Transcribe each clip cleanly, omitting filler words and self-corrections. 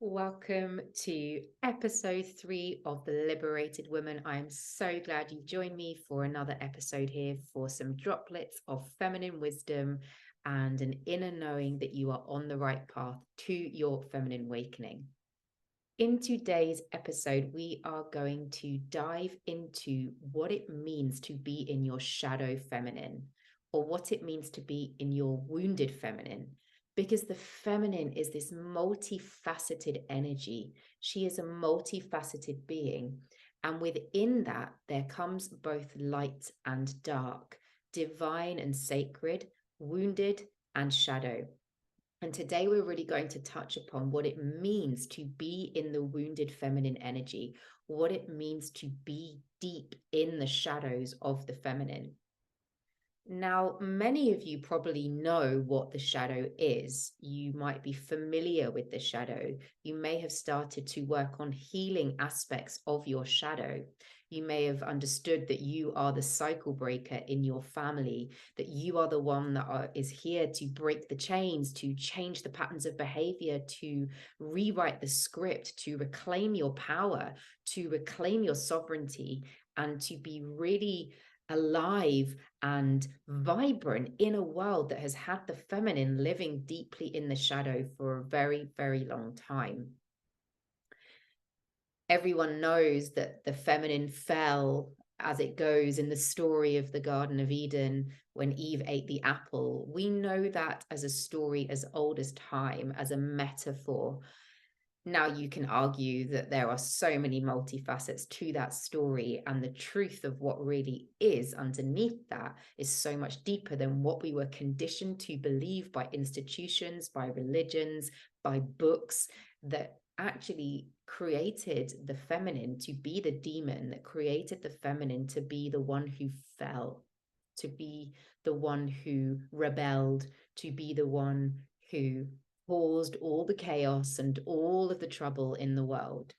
Welcome to episode 3 of The Liberated Woman. I am so glad you've joined me for another episode here for some droplets of feminine wisdom and an inner knowing that you are on the right path to your feminine awakening. In today's episode, we are going to dive into what it means to be in your shadow feminine, or what it means to be in your wounded feminine, because the feminine is this multifaceted energy. She is a multifaceted being. And within that, there comes both light and dark, divine and sacred, wounded and shadow. And today we're really going to touch upon what it means to be in the wounded feminine energy, what it means to be deep in the shadows of the feminine. Now, many of you probably know what the shadow is. You might be familiar with the shadow. You may have started to work on healing aspects of your shadow. You may have understood that you are the cycle breaker in your family, that you are the one that is here to break the chains, to change the patterns of behavior, to rewrite the script, to reclaim your power, to reclaim your sovereignty, and to be really alive and vibrant in a world that has had the feminine living deeply in the shadow for a very, very long time. Everyone knows that the feminine fell, as it goes in the story of the Garden of Eden when Eve ate the apple. We know that as a story as old as time, as a metaphor. Now, you can argue that there are so many multifacets to that story, and the truth of what really is underneath that is so much deeper than what we were conditioned to believe by institutions, by religions, by books, that actually created the feminine to be the demon, that created the feminine to be the one who fell, to be the one who rebelled, to be the one who caused all the chaos and all of the trouble in the world.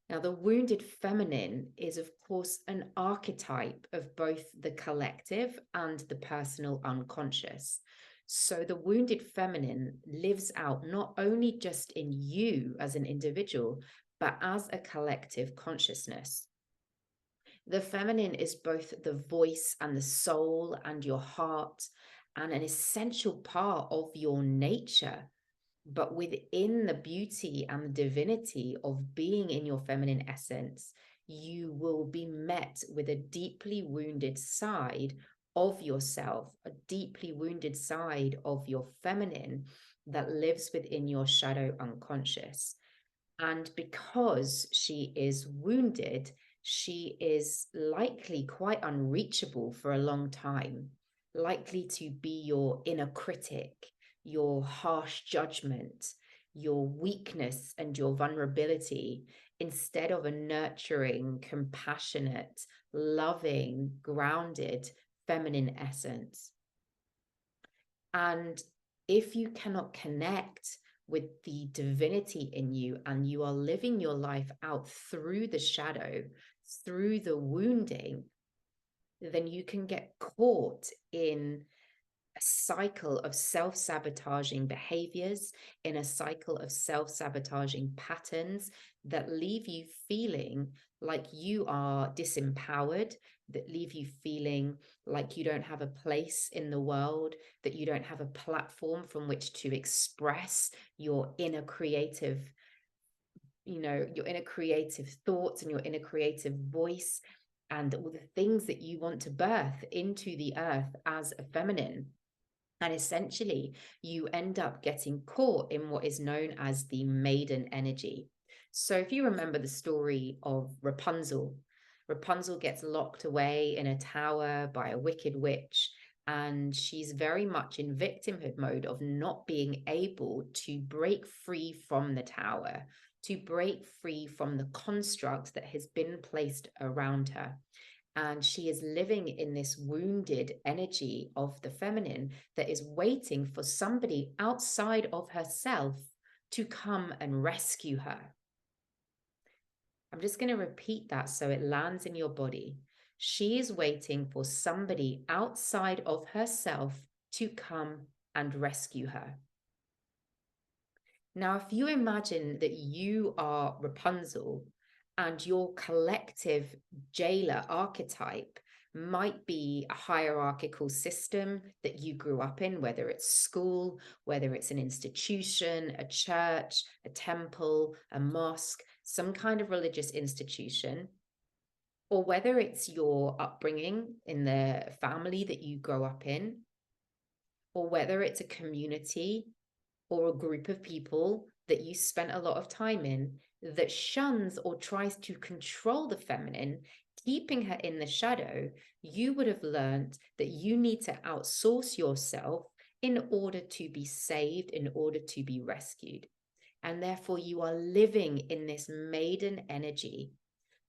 Now, the wounded feminine is, of course, an archetype of both the collective and the personal unconscious. So the wounded feminine lives out not only just in you as an individual, but as a collective consciousness. The feminine is both the voice and the soul and your heart and an essential part of your nature. But within the beauty and the divinity of being in your feminine essence, you will be met with a deeply wounded side of yourself, a deeply wounded side of your feminine that lives within your shadow unconscious. And because she is wounded, she is likely quite unreachable for a long time, likely to be your inner critic, your harsh judgment, your weakness, and your vulnerability, instead of a nurturing, compassionate, loving, grounded, feminine essence. And if you cannot connect with the divinity in you and you are living your life out through the shadow, through the wounding, then you can get caught in a cycle of self-sabotaging behaviors, in a cycle of self-sabotaging patterns that leave you feeling like you are disempowered, that leave you feeling like you don't have a place in the world, that you don't have a platform from which to express your inner creative, your inner creative thoughts and your inner creative voice and all the things that you want to birth into the earth as a feminine. And essentially, you end up getting caught in what is known as the maiden energy. So if you remember the story of Rapunzel, Rapunzel gets locked away in a tower by a wicked witch, and she's very much in victimhood mode of not being able to break free from the tower, to break free from the construct that has been placed around her. And she is living in this wounded energy of the feminine that is waiting for somebody outside of herself to come and rescue her. I'm just going to repeat that so it lands in your body. She is waiting for somebody outside of herself to come and rescue her. Now, if you imagine that you are Rapunzel and your collective jailer archetype might be a hierarchical system that you grew up in, whether it's school, whether it's an institution, a church, a temple, a mosque, some kind of religious institution, or whether it's your upbringing in the family that you grow up in, or whether it's a community or a group of people that you spent a lot of time in that shuns or tries to control the feminine, keeping her in the shadow, you would have learned that you need to outsource yourself in order to be saved, in order to be rescued. And therefore, you are living in this maiden energy,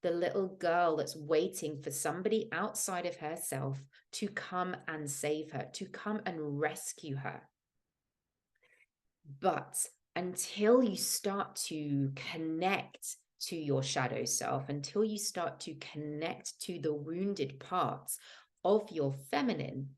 the little girl that's waiting for somebody outside of herself to come and save her, to come and rescue her. But until you start to connect to your shadow self, until you start to connect to the wounded parts of your feminine,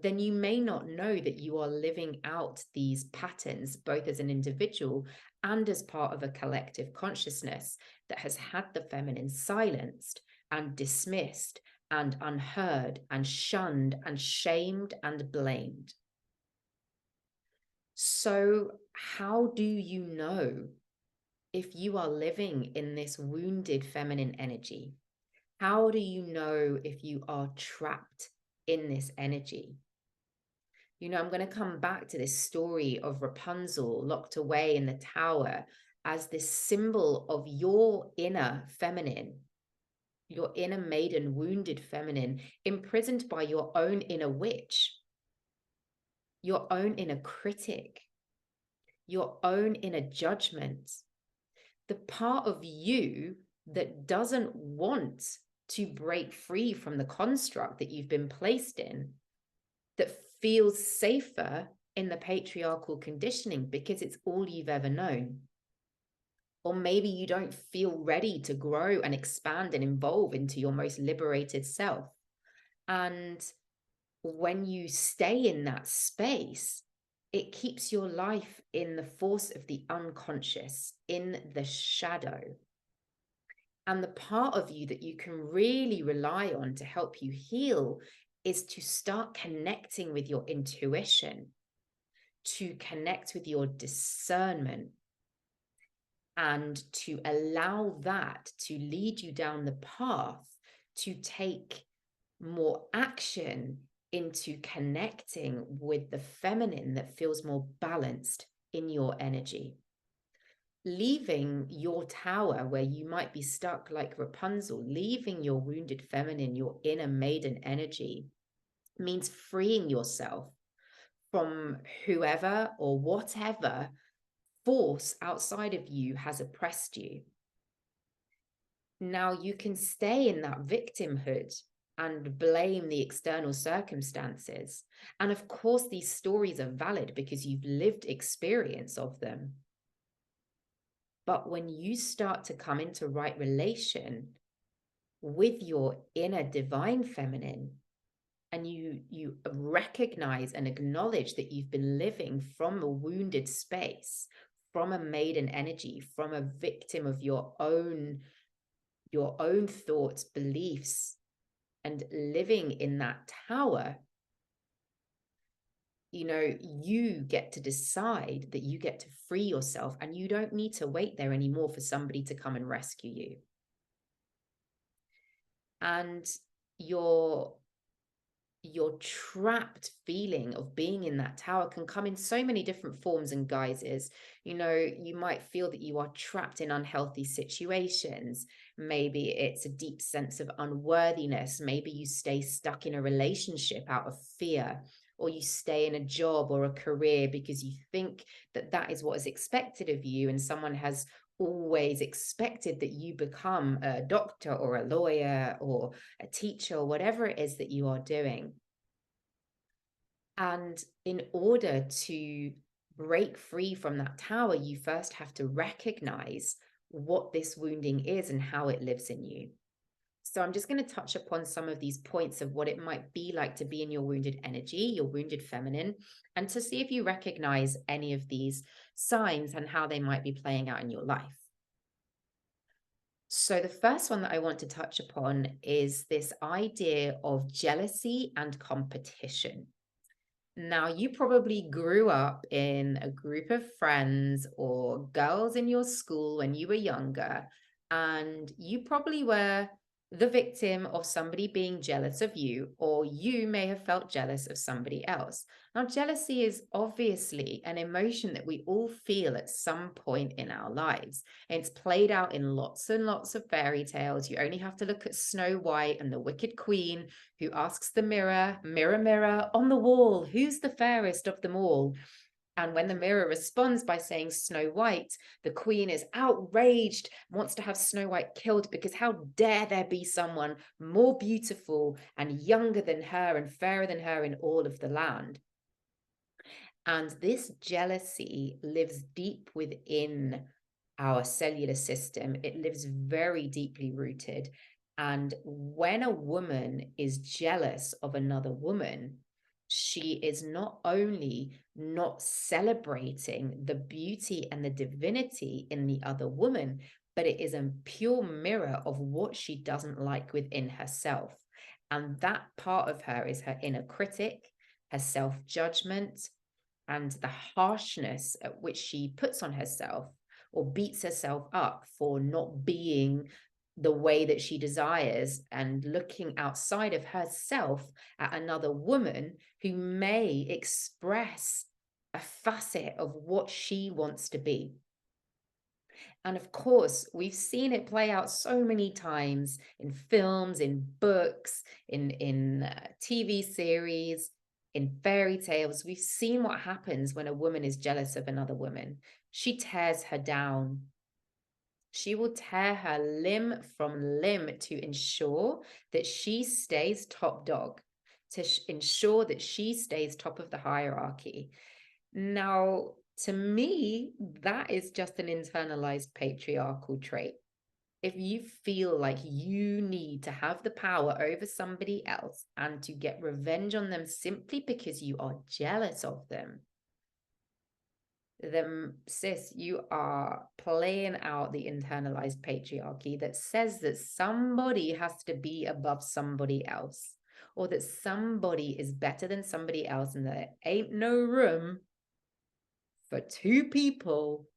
then you may not know that you are living out these patterns, both as an individual and as part of a collective consciousness that has had the feminine silenced and dismissed and unheard and shunned and shamed and blamed. So, how do you know if you are living in this wounded feminine energy? How do you know if you are trapped in this energy? You know, I'm going to come back to this story of Rapunzel locked away in the tower as this symbol of your inner feminine, your inner maiden, wounded feminine, imprisoned by your own inner witch, your own inner critic, your own inner judgment, the part of you that doesn't want to break free from the construct that you've been placed in, that feels safer in the patriarchal conditioning because it's all you've ever known. Or maybe you don't feel ready to grow and expand and evolve into your most liberated self. And when you stay in that space, it keeps your life in the force of the unconscious, in the shadow. And the part of you that you can really rely on to help you heal is to start connecting with your intuition, to connect with your discernment, and to allow that to lead you down the path to take more action into connecting with the feminine that feels more balanced in your energy. Leaving your tower where you might be stuck like Rapunzel, leaving your wounded feminine, your inner maiden energy, means freeing yourself from whoever or whatever force outside of you has oppressed you. Now you can stay in that victimhood and blame the external circumstances. And of course, these stories are valid because you've lived experience of them. But when you start to come into right relation with your inner divine feminine, and you recognize and acknowledge that you've been living from a wounded space, from a maiden energy, from a victim of your own thoughts, beliefs, and living in that tower, you know, you get to decide that you get to free yourself and you don't need to wait there anymore for somebody to come and rescue you. And your trapped feeling of being in that tower can come in so many different forms and guises. You know, you might feel that you are trapped in unhealthy situations. Maybe it's a deep sense of unworthiness. Maybe you stay stuck in a relationship out of fear, or you stay in a job or a career because you think that that is what is expected of you, and someone has always expected that you become a doctor or a lawyer or a teacher or whatever it is that you are doing. And in order to break free from that tower, you first have to recognize what this wounding is and how it lives in you. So I'm just going to touch upon some of these points of what it might be like to be in your wounded energy, your wounded feminine, and to see if you recognize any of these signs and how they might be playing out in your life. So the first one that I want to touch upon is this idea of jealousy and competition. Now, you probably grew up in a group of friends or girls in your school when you were younger, and you probably were the victim of somebody being jealous of you, or you may have felt jealous of somebody else. Now, jealousy is obviously an emotion that we all feel at some point in our lives. And it's played out in lots and lots of fairy tales. You only have to look at Snow White and the Wicked Queen, who asks the mirror, mirror, mirror on the wall, who's the fairest of them all? And when the mirror responds by saying Snow White, the queen is outraged, wants to have Snow White killed because how dare there be someone more beautiful and younger than her and fairer than her in all of the land. And this jealousy lives deep within our cellular system. It lives very deeply rooted. And when a woman is jealous of another woman, she is not only not celebrating the beauty and the divinity in the other woman, but it is a pure mirror of what she doesn't like within herself. And that part of her is her inner critic, her self-judgment, and the harshness at which she puts on herself or beats herself up for not being the way that she desires, and looking outside of herself at another woman who may express a facet of what she wants to be. And of course, we've seen it play out so many times in films, in books, in TV series, in fairy tales. We've seen what happens when a woman is jealous of another woman. She tears her down. She will tear her limb from limb to ensure that she stays top dog, to ensure that she stays top of the hierarchy. Now, to me, that is just an internalized patriarchal trait. If you feel like you need to have the power over somebody else and to get revenge on them simply because you are jealous of them, then sis, you are playing out the internalized patriarchy that says that somebody has to be above somebody else, or that somebody is better than somebody else, and there ain't no room for two people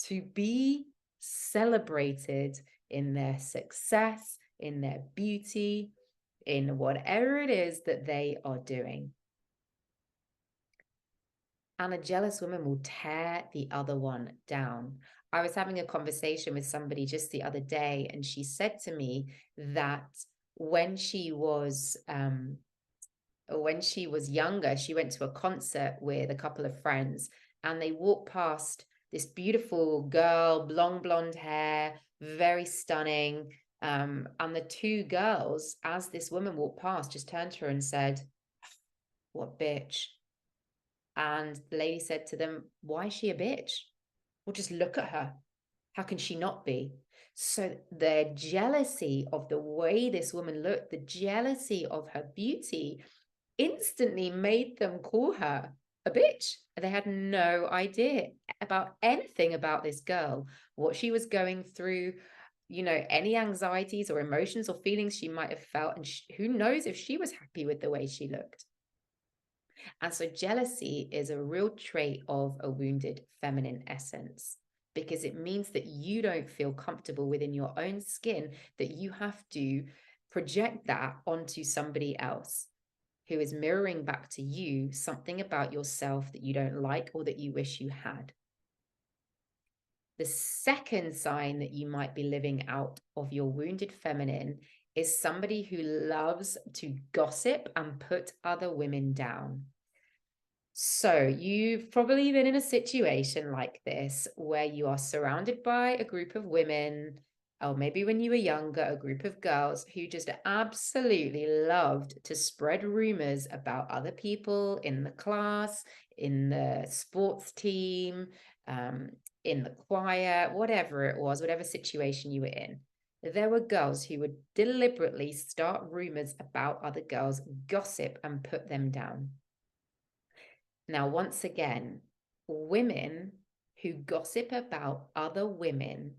to be celebrated in their success, in their beauty, in whatever it is that they are doing. And a jealous woman will tear the other one down. I was having a conversation with somebody just the other day, and she said to me that when she was younger, she went to a concert with a couple of friends, and they walked past this beautiful girl, long blonde hair, very stunning. And the two girls, as this woman walked past, just turned to her and said, "What bitch?" And the lady said to them, "Why is she a bitch? Well, just look at her. How can she not be?" So their jealousy of the way this woman looked, the jealousy of her beauty, instantly made them call her a bitch. They had no idea about anything about this girl, what she was going through, any anxieties or emotions or feelings she might have felt. And who knows if she was happy with the way she looked. And so jealousy is a real trait of a wounded feminine essence, because it means that you don't feel comfortable within your own skin, that you have to project that onto somebody else who is mirroring back to you something about yourself that you don't like or that you wish you had. The second sign that you might be living out of your wounded feminine is somebody who loves to gossip and put other women down. So you've probably been in a situation like this where you are surrounded by a group of women, or maybe when you were younger, a group of girls who just absolutely loved to spread rumors about other people in the class, in the sports team, in the choir, whatever it was, whatever situation you were in. There were girls who would deliberately start rumors about other girls, gossip, and put them down. Now, once again, women who gossip about other women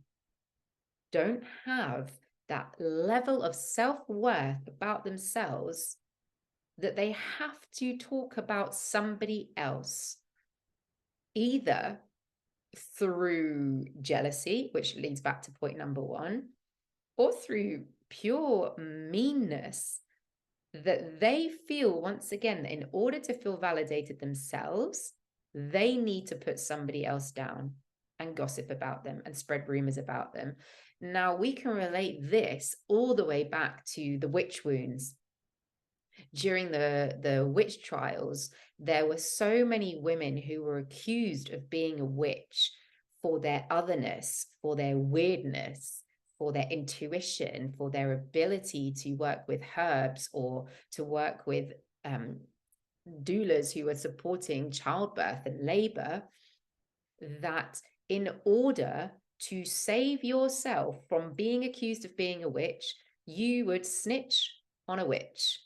don't have that level of self-worth about themselves that they have to talk about somebody else, either through jealousy, which leads back to point number one, or through pure meanness, that they feel, once again, that in order to feel validated themselves, they need to put somebody else down and gossip about them and spread rumors about them. Now, we can relate this all the way back to the witch wounds. During the witch trials, there were so many women who were accused of being a witch for their otherness, for their weirdness, for their intuition, for their ability to work with herbs or to work with doulas who were supporting childbirth and labor, that in order to save yourself from being accused of being a witch, you would snitch on a witch.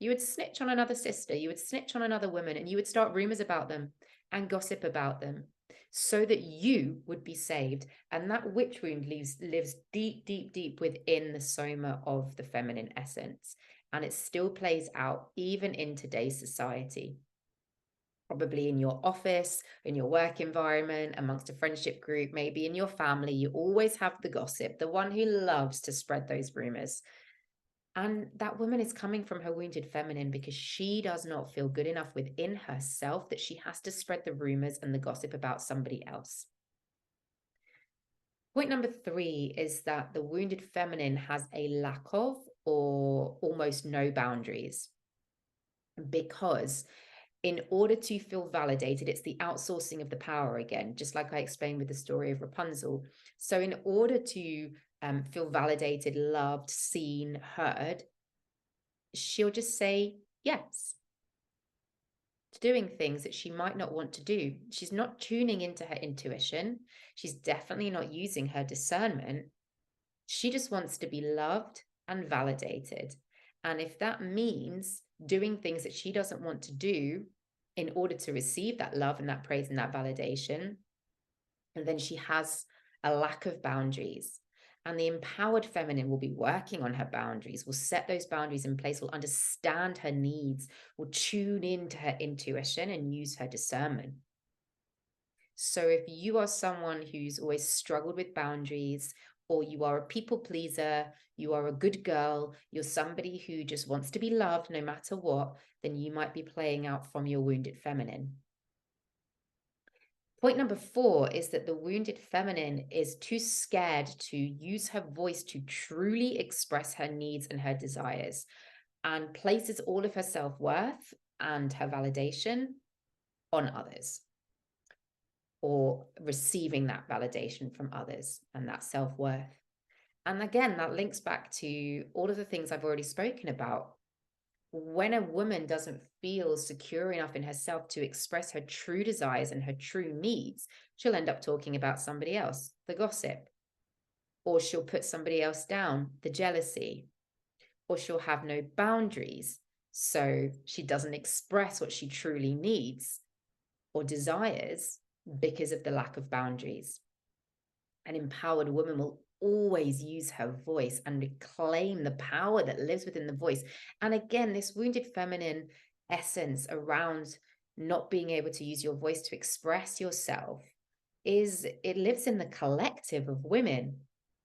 You would snitch on another sister, you would snitch on another woman, and you would start rumors about them and gossip about them so that you would be saved. And that witch wound lives deep, deep, deep within the soma of the feminine essence. And it still plays out even in today's society. Probably in your office, in your work environment, amongst a friendship group, maybe in your family, you always have the gossip, the one who loves to spread those rumors. And that woman is coming from her wounded feminine because she does not feel good enough within herself that she has to spread the rumors and the gossip about somebody else. Point number 3 is that the wounded feminine has a lack of or almost no boundaries, because in order to feel validated, it's the outsourcing of the power again, just like I explained with the story of Rapunzel. So in order to feel validated, loved, seen, heard, she'll just say yes to doing things that she might not want to do. She's not tuning into her intuition. She's definitely not using her discernment. She just wants to be loved and validated. And if that means doing things that she doesn't want to do in order to receive that love and that praise and that validation, and then she has a lack of boundaries. And the empowered feminine will be working on her boundaries, will set those boundaries in place, will understand her needs, will tune into her intuition and use her discernment. So if you are someone who's always struggled with boundaries, or you are a people pleaser, you are a good girl, you're somebody who just wants to be loved no matter what, then you might be playing out from your wounded feminine. Point number 4 is that the wounded feminine is too scared to use her voice to truly express her needs and her desires, and places all of her self-worth and her validation on others, or receiving that validation from others and that self-worth. And again, that links back to all of the things I've already spoken about. When a woman doesn't feel secure enough in herself to express her true desires and her true needs, she'll end up talking about somebody else, the gossip, or she'll put somebody else down, the jealousy, or she'll have no boundaries. So she doesn't express what she truly needs or desires because of the lack of boundaries. An empowered woman will always use her voice and reclaim the power that lives within the voice. And again, this wounded feminine essence around not being able to use your voice to express yourself it lives in the collective of women.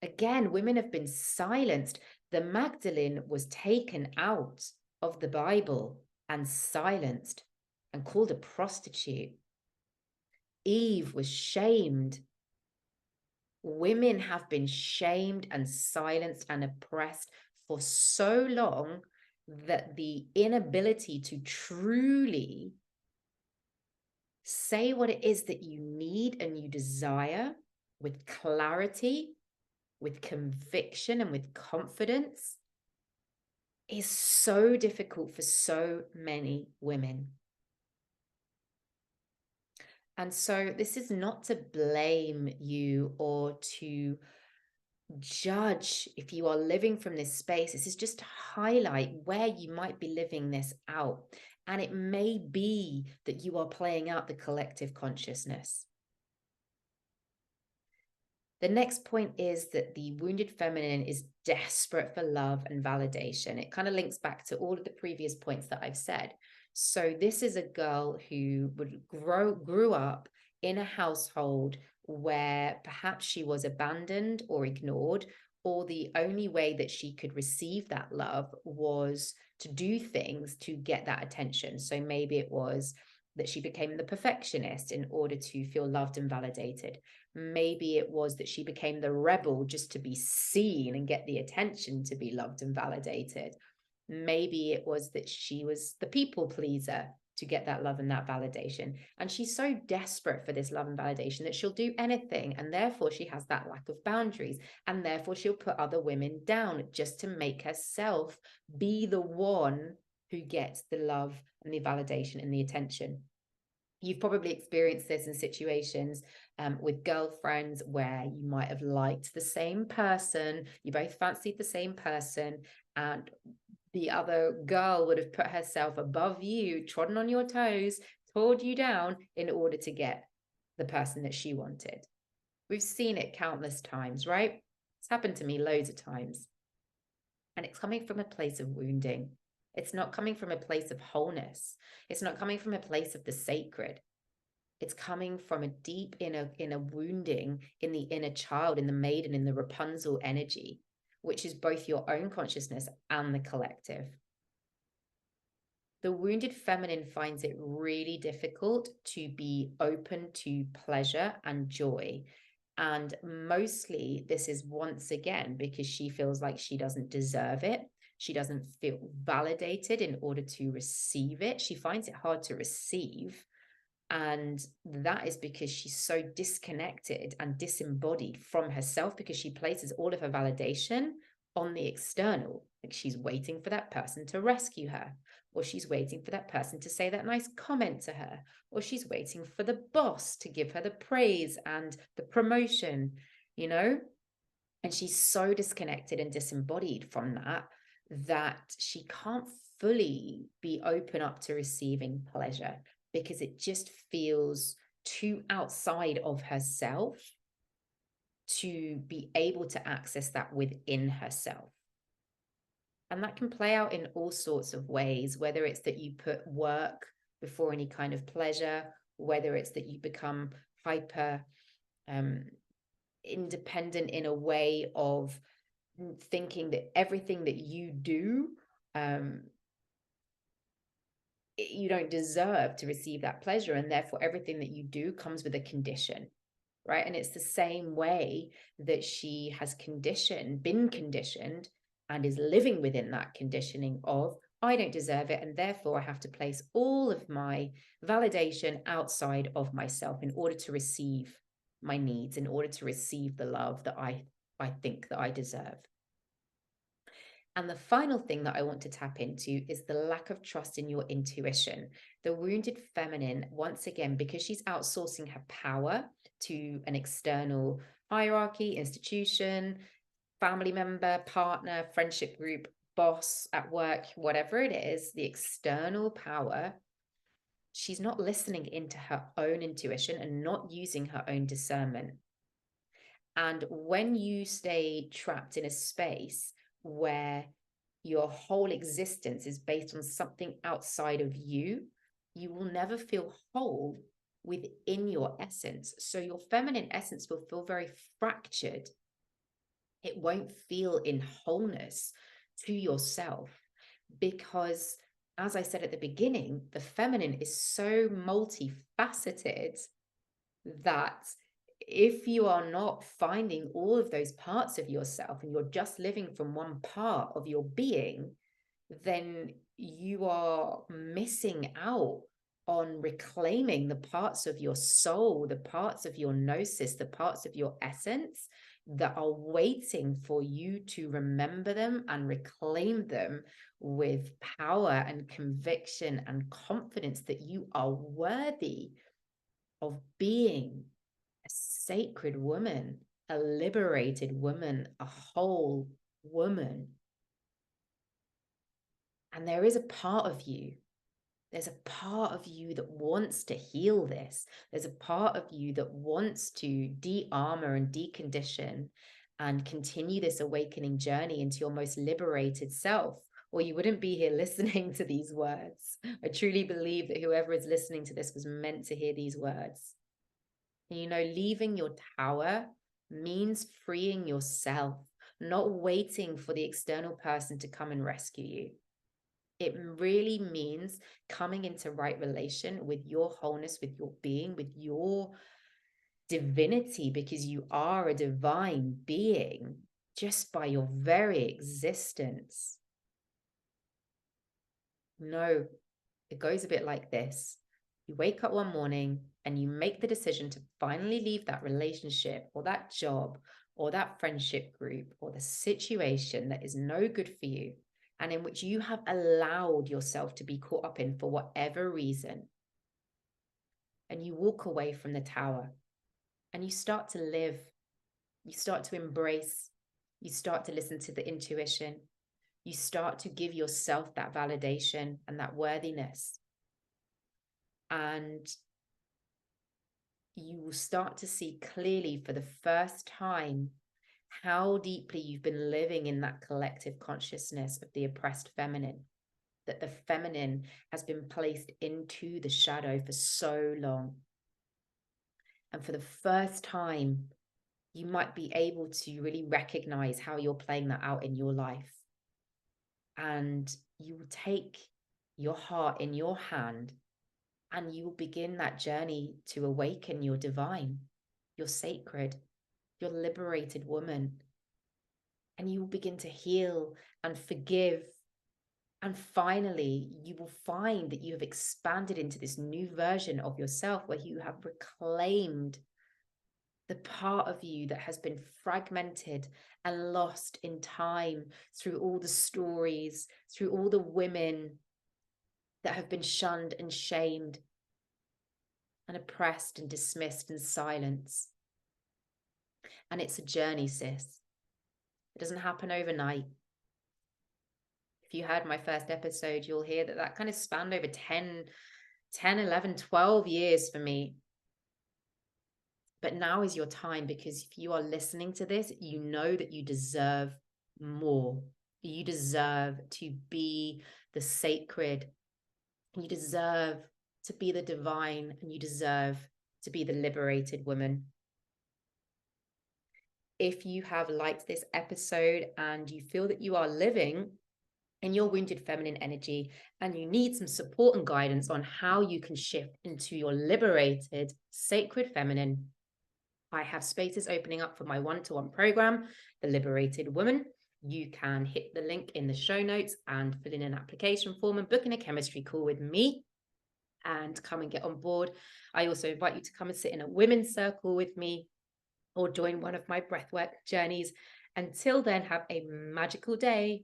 Again, women have been silenced. The Magdalene was taken out of the Bible and silenced and called a prostitute. Eve was shamed. Women have been shamed and silenced and oppressed for so long that the inability to truly say what it is that you need and you desire with clarity, with conviction, and with confidence is so difficult for so many women. And so this is not to blame you or to judge if you are living from this space. This is just to highlight where you might be living this out. And it may be that you are playing out the collective consciousness. The next point is that the wounded feminine is desperate for love and validation. It kind of links back to all of the previous points that I've said. So this is a girl who grew up in a household where perhaps she was abandoned or ignored, or the only way that she could receive that love was to do things to get that attention. So maybe it was that she became the perfectionist in order to feel loved and validated. Maybe it was that she became the rebel just to be seen and get the attention to be loved and validated. Maybe it was that she was the people pleaser to get that love and that validation. And she's so desperate for this love and validation that she'll do anything. And therefore, she has that lack of boundaries. And therefore, she'll put other women down just to make herself be the one who gets the love and the validation and the attention. You've probably experienced this in situations with girlfriends where you might have liked the same person, you both fancied the same person, and the other girl would have put herself above you, trodden on your toes, told you down in order to get the person that she wanted. We've seen it countless times, right? It's happened to me loads of times. And it's coming from a place of wounding. It's not coming from a place of wholeness. It's not coming from a place of the sacred. It's coming from a deep inner wounding in the inner child, in the maiden, in the Rapunzel energy, which is both your own consciousness and the collective. The wounded feminine finds it really difficult to be open to pleasure and joy. And mostly this is once again because she feels like she doesn't deserve it. She doesn't feel validated in order to receive it. She finds it hard to receive. And that is because she's so disconnected and disembodied from herself, because she places all of her validation on the external. Like she's waiting for that person to rescue her, or she's waiting for that person to say that nice comment to her, or she's waiting for the boss to give her the praise and the promotion, you know? And she's so disconnected and disembodied from that she can't fully be open up to receiving pleasure, because it just feels too outside of herself to be able to access that within herself. And that can play out in all sorts of ways, whether it's that you put work before any kind of pleasure, whether it's that you become hyper independent in a way of thinking that everything that you do, you don't deserve to receive that pleasure, and therefore everything that you do comes with a condition, right? And it's the same way that she has been conditioned and is living within that conditioning of, I don't deserve it, and therefore I have to place all of my validation outside of myself in order to receive my needs, in order to receive the love that I think that I deserve. And the final thing that I want to tap into is the lack of trust in your intuition. The wounded feminine, once again, because she's outsourcing her power to an external hierarchy, institution, family member, partner, friendship group, boss at work, whatever it is, the external power, she's not listening into her own intuition and not using her own discernment. And when you stay trapped in a space where your whole existence is based on something outside of you, you will never feel whole within your essence. So your feminine essence will feel very fractured. It won't feel in wholeness to yourself, because, as I said at the beginning, the feminine is so multifaceted that if you are not finding all of those parts of yourself and you're just living from one part of your being, then you are missing out on reclaiming the parts of your soul, the parts of your gnosis, the parts of your essence that are waiting for you to remember them and reclaim them with power and conviction and confidence that you are worthy of being a sacred woman, a liberated woman, a whole woman. And there is a part of you, there's a part of you that wants to heal this. There's a part of you that wants to de-armor and decondition and continue this awakening journey into your most liberated self, or you wouldn't be here listening to these words. I truly believe that whoever is listening to this was meant to hear these words. And leaving your tower means freeing yourself, not waiting for the external person to come and rescue you. It really means coming into right relation with your wholeness, with your being, with your divinity, because you are a divine being just by your very existence. No, it goes a bit like this. You wake up one morning and you make the decision to finally leave that relationship or that job or that friendship group or the situation that is no good for you, and in which you have allowed yourself to be caught up in for whatever reason. And you walk away from the tower and you start to live, you start to embrace, you start to listen to the intuition, you start to give yourself that validation and that worthiness. And you will start to see clearly for the first time how deeply you've been living in that collective consciousness of the oppressed feminine, that the feminine has been placed into the shadow for so long. And for the first time, you might be able to really recognize how you're playing that out in your life. And you will take your heart in your hand and you will begin that journey to awaken your divine, your sacred, your liberated woman. And you will begin to heal and forgive. And finally, you will find that you have expanded into this new version of yourself where you have reclaimed the part of you that has been fragmented and lost in time through all the stories, through all the women that have been shunned and shamed and oppressed and dismissed and silenced. And it's a journey, sis. It doesn't happen overnight. If you heard my first episode, you'll hear that kind of spanned over 10, 11, 12 years for me. But now is your time, because if you are listening to this, you know that you deserve more. You deserve to be the sacred. You deserve to be the divine, and you deserve to be the liberated woman. If you have liked this episode and you feel that you are living in your wounded feminine energy and you need some support and guidance on how you can shift into your liberated sacred feminine, I have spaces opening up for my one-to-one program, The Liberated Woman. You can hit the link in the show notes and fill in an application form and book in a chemistry call with me and come and get on board. I also invite you to come and sit in a women's circle with me or join one of my breathwork journeys. Until then, have a magical day.